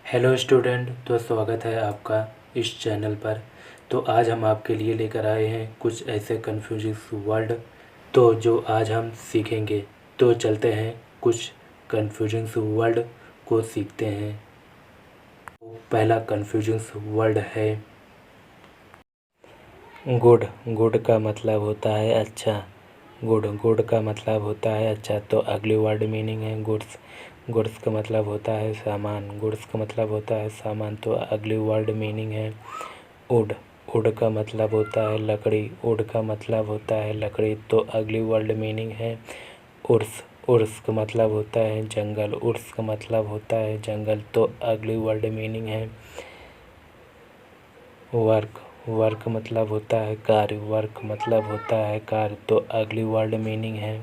Hello student, तो स्वागत है आपका इस चैनल पर। तो आज हम आपके लिए लेकर आए हैं कुछ ऐसे कन्फ्यूजिंग वर्ड तो जो आज हम सीखेंगे। तो चलते हैं कुछ कन्फ्यूजिंग वर्ड को सीखते हैं। पहला कन्फ्यूजिंग वर्ड है गुड। गुड का मतलब होता है अच्छा। गुड का मतलब होता है अच्छा। तो अगली वर्ड मीनिंग है गुड्स। गुड्स का मतलब होता है सामान। गुड्स का मतलब होता है सामान। तो अगली वर्ड मीनिंग है वुड। वुड का मतलब होता है लकड़ी। वुड का मतलब होता है लकड़ी। तो अगली वर्ड मीनिंग है उर्स। उर्स का मतलब होता है जंगल। उर्स का मतलब होता है जंगल। तो अगली वर्ड मीनिंग है वर्क। वर्क मतलब होता है कार्य। वर्क मतलब होता है कार्य। तो अगली वर्ड मीनिंग है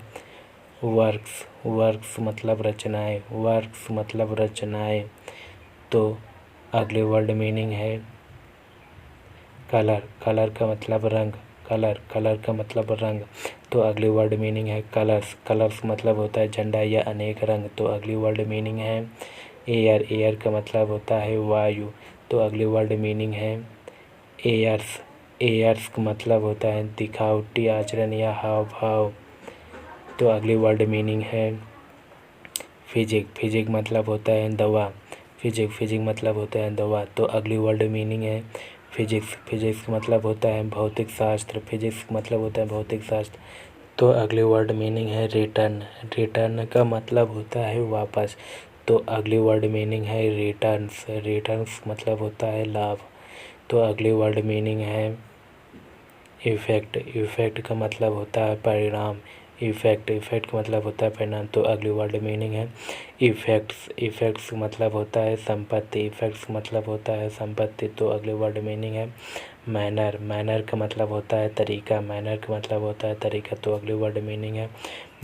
वर्क्स। वर्क्स मतलब रचनाएं। वर्क्स मतलब रचनाएं। तो अगली वर्ड मीनिंग है कलर। कलर का मतलब रंग। कलर का मतलब रंग। तो अगली वर्ड मीनिंग है कलर्स। कलर्स मतलब होता है झंडा या अनेक रंग। तो अगली वर्ड मीनिंग है एयर। एयर का मतलब होता है वायु। तो अगली वर्ड मीनिंग है एयर्स। एयर्स का मतलब होता है दिखावटी आचरण या हाव भाव। तो अगली वर्ड मीनिंग है फिजिक। फिजिक मतलब होता है दवा। फिजिक मतलब होता है दवा। तो अगली वर्ड मीनिंग है फिजिक्स। फिजिक्स का मतलब होता है भौतिक शास्त्र। फिजिक्स का मतलब होता है भौतिक शास्त्र। तो अगली वर्ड मीनिंग है रिटर्न। रिटर्न का मतलब होता है वापस। तो अगली वर्ड मीनिंग है रिटर्न्स। रिटर्न्स मतलब होता है लाभ। तो अगली वर्ड मीनिंग है इफ़ेक्ट। इफ़ेक्ट का मतलब होता है परिणाम। इफ़ेक्ट का मतलब होता है परिणाम। तो अगली वर्ड मीनिंग है इफ़ेक्ट्स। इफ़ेक्ट्स का मतलब होता है संपत्ति। इफ़ेक्ट्स का मतलब होता है संपत्ति। तो अगली वर्ड मीनिंग है मैनर। मैनर का मतलब होता है तरीका। मैनर का मतलब होता है तरीका। तो अगली वर्ड मीनिंग है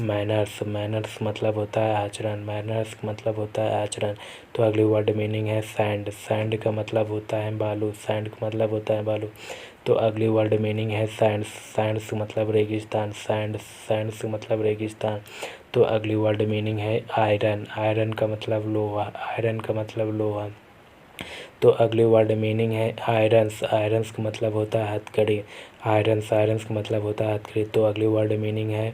मैनर्स। मैनर्स मतलब होता है आचरण। मैनर्स का मतलब होता है आचरण। तो अगली वर्ड मीनिंग है सैंड। सैंड का मतलब होता है बालू। सैंड का मतलब होता है बालू। तो अगली वर्ड मीनिंग है सैंड्स। सैंड्स मतलब रेगिस्तान। सैंड्स मतलब रेगिस्तान। तो अगली वर्ड मीनिंग है आयरन। आयरन का मतलब लोहा। आयरन का मतलब लोहा। तो अगली वर्ड मीनिंग है आयरन्स। आयरन्स का मतलब होता है हथकड़ी। आयरन्स का मतलब होता है हथकड़ी। तो अगली वर्ड मीनिंग है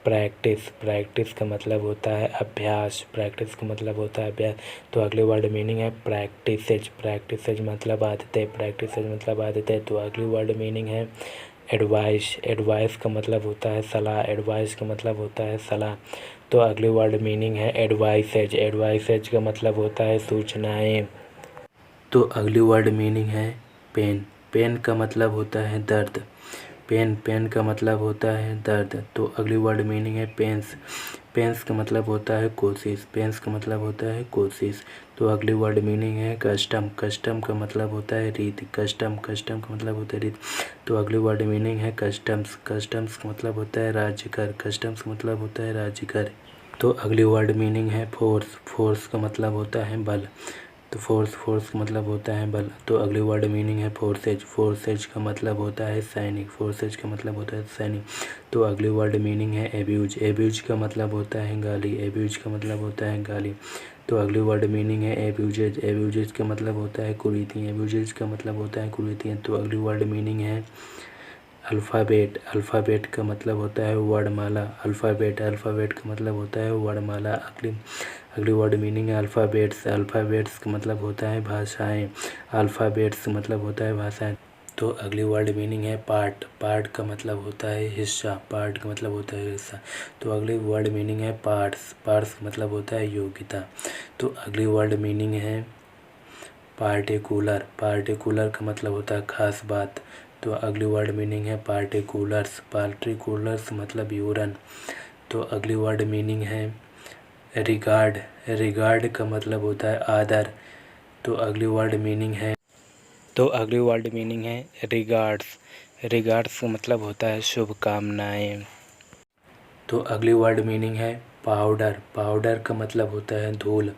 प्रैक्टिस। प्रैक्टिस का मतलब होता है अभ्यास। प्रैक्टिस का मतलब होता है अभ्यास। तो अगली वर्ड मीनिंग है प्रैक्टिसेज। प्रैक्टिसेज मतलब आदतें। प्रैक्टिसेज मतलब आदतें। तो अगली वर्ड मीनिंग है एडवाइस। एडवाइस का मतलब होता है सलाह। एडवाइस का मतलब होता है सलाह। तो अगली वर्ड मीनिंग है एडवाइसेज। एडवाइसेज का मतलब होता है सूचनाएँ। तो अगली वर्ड मीनिंग है पेन। पेन का मतलब होता है दर्द। पेन का मतलब होता है दर्द। तो अगली वर्ड मीनिंग है पेंस। पेंस का मतलब होता है कोशिश। पेंस का मतलब होता है कोशिश। तो अगली वर्ड मीनिंग है कस्टम। कस्टम का मतलब होता है रीति। कस्टम का मतलब होता है रीति। तो अगली वर्ड मीनिंग है कस्टम्स। कस्टम्स का मतलब होता है राज्य कर। कस्टम्स का मतलब होता है राज्य कर। तो अगली वर्ड मीनिंग है फोर्स। फोर्स का मतलब होता है बल। तो फोर्स का मतलब होता है बल। तो अगली वर्ड मीनिंग है फोर्सेज। फोर्सेज का मतलब होता है सैनिक। फोर्सेज का मतलब होता है सैनिक। तो अगली वर्ड मीनिंग है एब्यूज। एब्यूज का मतलब होता है गाली। एब्यूज का मतलब होता है गाली। तो अगली वर्ड मीनिंग है एब्यूजेज। एब्यूजेज का मतलब होता है कुरीति। एब्यूजेज का मतलब होता है कुरीति। तो अगली वर्ड मीनिंग है अल्फ़ाबेट। अल्फ़ाबेट का मतलब होता है वर्णमाला। अल्फ़ाबेट का मतलब होता है वर्णमाला। अगली वर्ड मीनिंग है अल्फ़ाबेट्स। अल्फ़ाबेट्स का मतलब होता है भाषाएं। अल्फ़ाबेट्स का मतलब होता है भाषाएं। तो अगली वर्ड मीनिंग है पार्ट। पार्ट का मतलब होता है हिस्सा। पार्ट का मतलब होता है हिस्सा। तो अगली वर्ड मीनिंग है पार्ट्स। पार्ट्स का मतलब होता है योग्यता। तो अगली वर्ड मीनिंग है पार्टिकुलर। पार्टिकुलर का मतलब होता है खास बात। तो अगली वर्ड मीनिंग है पार्टिकुलर्स। पार्टिकुलर्स मतलब यूरन। तो अगली वर्ड मीनिंग है रिगार्ड। रिगार्ड का मतलब होता है आदर। तो अगली वर्ड मीनिंग है रिगार्ड्स। रिगार्ड्स का मतलब होता है शुभकामनाएं। तो अगली वर्ड मीनिंग है पाउडर। पाउडर का मतलब होता है धूल।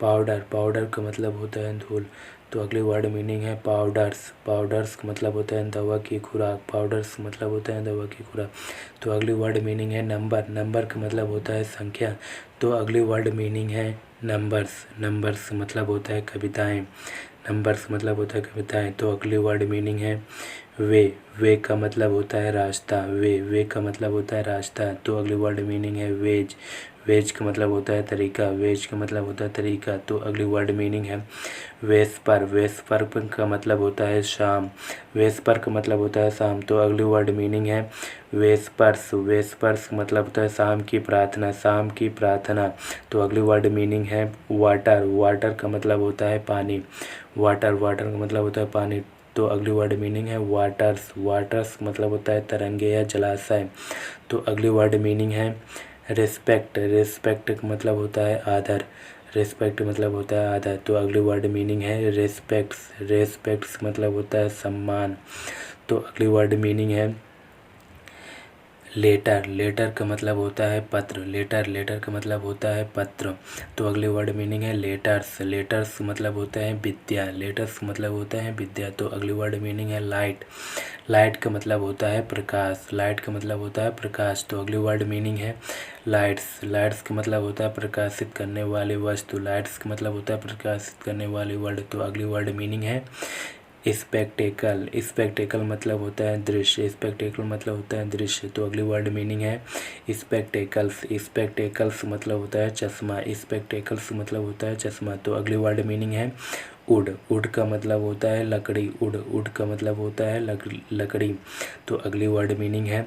पाउडर का मतलब होता है धूल। तो अगली वर्ड मीनिंग है पाउडर्स। पाउडर्स का मतलब होता है दवा की खुराक। पाउडर्स मतलब होता है दवा की खुराक। तो अगली वर्ड मीनिंग है नंबर। नंबर का मतलब होता है संख्या। तो अगली वर्ड मीनिंग है नंबर्स। नंबर्स मतलब होता है कविताएं। नंबर्स मतलब होता है कविताएं। तो अगली वर्ड मीनिंग है वे। वे का मतलब होता है रास्ता। वे का मतलब होता है रास्ता। तो अगली वर्ड मीनिंग है वेज। वेज का मतलब होता है तरीका। वेज का मतलब होता है तरीका। तो अगली वर्ड मीनिंग है वेस्पर। वेस्पर का मतलब होता है शाम। वेस्पर का मतलब होता है शाम। तो अगली वर्ड मीनिंग है वेस्पर्स। वेस्पर्स का मतलब होता है शाम की प्रार्थना। शाम की प्रार्थना। तो अगली वर्ड मीनिंग है वाटर। वाटर का मतलब होता है पानी। वाटर का मतलब होता है पानी। तो अगली वर्ड मीनिंग है वाटर्स। वाटर्स मतलब होता है तरंगे या जलाशय। तो अगली वर्ड मीनिंग है रिस्पेक्ट। रिस्पेक्ट का मतलब होता है आदर। रिस्पेक्ट मतलब होता है आदर। तो अगली वर्ड मीनिंग है रिस्पेक्ट्स। रिस्पेक्ट्स मतलब होता है सम्मान। तो अगली वर्ड मीनिंग है लेटर। लेटर का मतलब होता है पत्र। लेटर का मतलब होता है पत्र। तो अगली वर्ड मीनिंग है लेटर्स। लेटर्स मतलब होता है विद्या। लेटर्स मतलब होता है विद्या। तो अगली वर्ड मीनिंग है लाइट। लाइट का मतलब होता है प्रकाश। लाइट का मतलब होता है प्रकाश। तो अगली वर्ड मीनिंग है लाइट्स। लाइट्स का मतलब होता है प्रकाशित करने वाली वस्तु। लाइट्स का मतलब होता है प्रकाशित करने वाली वर्ड। तो अगली वर्ड मीनिंग है स्पेक्टेकल। स्पेक्टेकल मतलब होता है दृश्य। स्पेक्टेकल मतलब होता है दृश्य। तो अगली वर्ड मीनिंग है स्पेक्टेकल्स। स्पेक्टेकल्स मतलब होता है चश्मा। स्पेक्टेकल्स मतलब होता है चश्मा। तो अगली वर्ड मीनिंग है वुड। वुड का मतलब होता है लकड़ी। वुड का मतलब होता है लकड़ी। तो अगली वर्ड मीनिंग है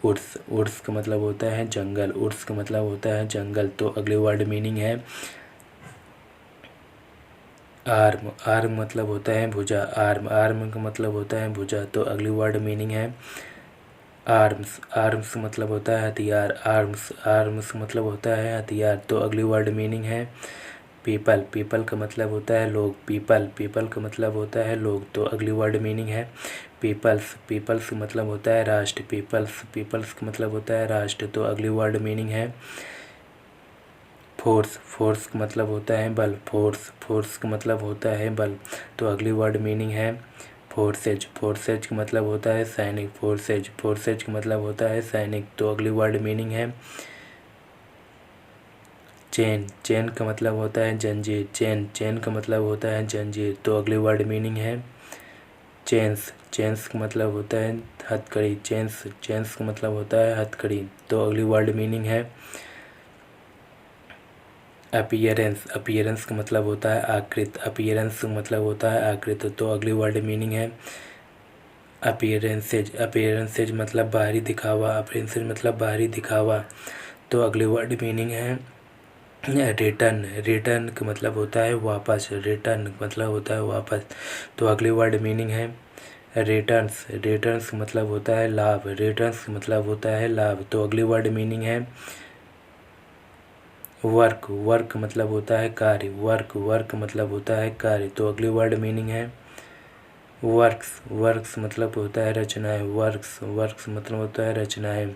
वुड्स। वुड्स का मतलब होता है जंगल। वुड्स का मतलब होता है जंगल। तो अगली वर्ड मीनिंग है आर्म। आर्म मतलब होता है भुजा। आर्म का मतलब होता है भुजा। तो अगली वर्ड मीनिंग है आर्म्स। आर्म्स मतलब होता है हथियार। आर्म्स मतलब होता है हथियार। तो अगली वर्ड मीनिंग है पीपल। पीपल का मतलब होता है लोग। पीपल का मतलब होता है लोग। तो अगली वर्ड मीनिंग है पीपल्स। पीपल्स का मतलब होता है राष्ट्र। पीपल्स का मतलब होता है राष्ट्र। तो अगली वर्ड मीनिंग है फोर्स। फोर्स का मतलब होता है बल। फोर्स का मतलब होता है बल। तो अगली वर्ड मीनिंग है फोर्सेज। फोर्सेज का मतलब होता है सैनिक। फोर्सेज का मतलब होता है सैनिक। तो अगली वर्ड मीनिंग है चेन। चेन का मतलब होता है जंजीर। चेन का मतलब होता है जंजीर। तो अगली वर्ड मीनिंग है चेन्स। चेन्स का मतलब होता है हथकड़ी। चेन्स का मतलब होता है हथकड़ी। तो अगली वर्ड मीनिंग है अपीयरेंस। अपीयरेंस का मतलब होता है आकृत। अपीयरेंस का मतलब होता है आकृत। तो अगली वर्ड मीनिंग है अपीयरेंसेज। अपीयरेंसेज मतलब बाहरी दिखावा। अपीयरेंसेज मतलब बाहरी दिखावा। तो अगली वर्ड मीनिंग है रिटर्न। रिटर्न का मतलब होता है वापस। रिटर्न मतलब होता है वापस। तो अगली वर्ड मीनिंग है रिटर्न्स। रिटर्न्स का मतलब होता है लाभ। रिटर्न्स का मतलब होता है लाभ। तो अगली वर्ड मीनिंग है वर्क। वर्क मतलब होता है कार्य। वर्क मतलब होता है कार्य। तो अगली वर्ड मीनिंग है वर्क्स। वर्क्स मतलब होता है रचनाएं। वर्क्स मतलब होता है रचनाएं।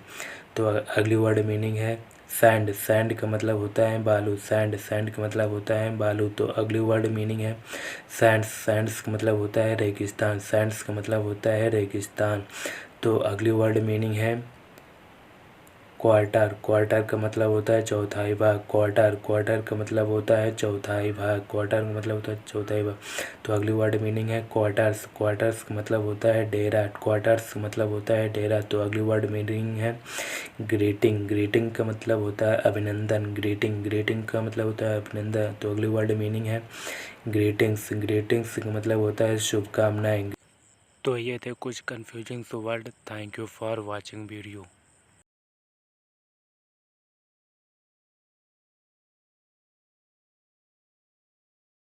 तो अगली वर्ड मीनिंग है सैंड। सैंड का मतलब होता है बालू। सैंड का मतलब होता है बालू। तो अगली वर्ड मीनिंग है सैंड्स। सैंड्स का मतलब होता है रेगिस्तान। सैंड्स का मतलब होता है रेगिस्तान। तो अगली वर्ड मीनिंग है क्वार्टर। क्वार्टर का मतलब होता है चौथाई भाग। क्वार्टर का मतलब होता है चौथाई भाग। क्वार्टर का मतलब होता है चौथाई भाग। तो अगली वर्ड मीनिंग है क्वार्टर्स। क्वार्टर्स का मतलब होता है डेरा। क्वार्टर्स का मतलब होता है डेरा। तो अगली वर्ड मीनिंग है ग्रीटिंग। ग्रीटिंग का मतलब होता है अभिनंदन। ग्रीटिंग का मतलब होता है अभिनंदन। तो अगली वर्ड मीनिंग है ग्रीटिंग्स। ग्रीटिंग्स का मतलब होता है शुभकामनाएं। तो ये थे कुछ confusing word. Thank you for watching video.